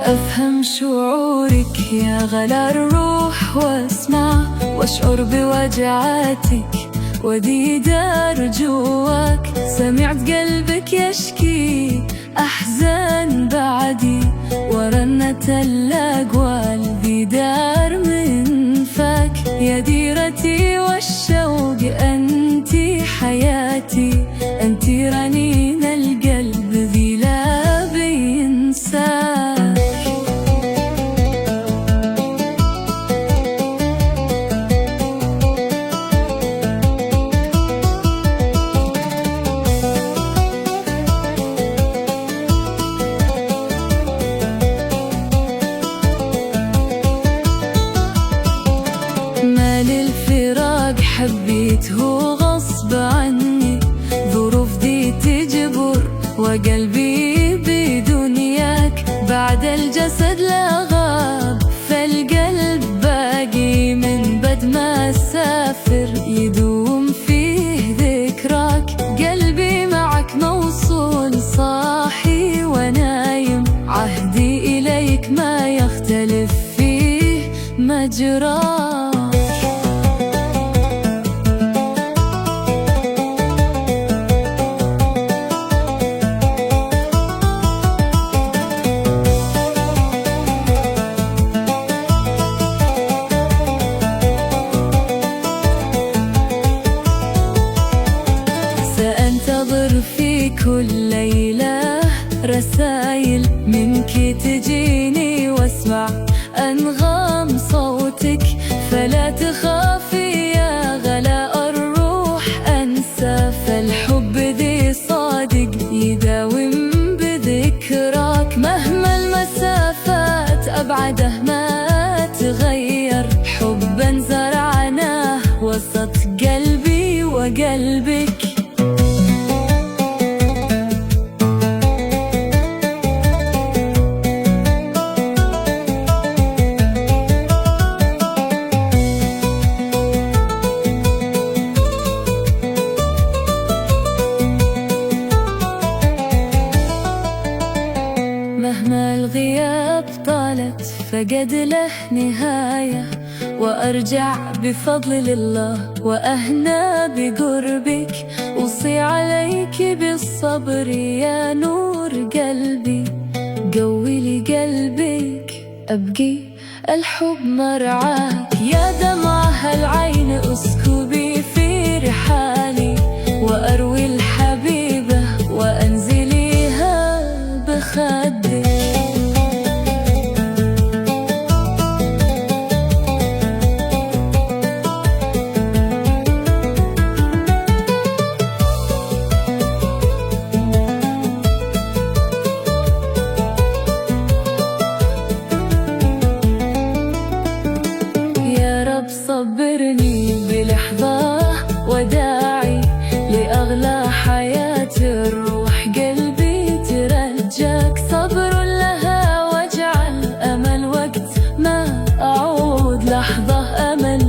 أفهم شعورك يا غلا الروح، واسمع واشعر بوجعاتك وديدار جواك. سمعت قلبك يشكي أحزان بعدي، ورنة الأقوال ديدار من فاك. يا ديرتي والشوق أنتي حياتي، أنتي رنين القلب ذي لا بينساك. ما للفراق حبيته غصب عني، ظروف دي تجبر وقلبي بدنياك. بعد الجسد لا غاب فالقلب باقي، من بد ما سافر يدوم فيه ذكراك. قلبي معك موصول صاحي ونايم، عهدي إليك ما يختلف فيه مجراك. سأنتظر في كل ليلة رسايل منك تجيني، واسمع أنغام صوتك. فلا تخافي يا غلاء الروح أنسى، فالحب ذي صادق يداوم بذكراك. مهما المسافات أبعده ما تغير، حبا زرعناه وسط قلبي وقلبك. مهما الغياب طالت فقد له نهاية، وأرجع بفضل الله وأهنى بقربك. أوصي عليك بالصبر يا نور قلبي، قوي لي قلبك أبقي الحب مرعاك. يا دمعة العين أسكبي في رحالي، وأروي الحبيبة وأنزليها بخدك. يا رب صبرني بلحظة وداعي لأغلى حياة الروح، قلبي ترجاك. صبر لها واجعل أمل وقت ما أعود، لحظة أمل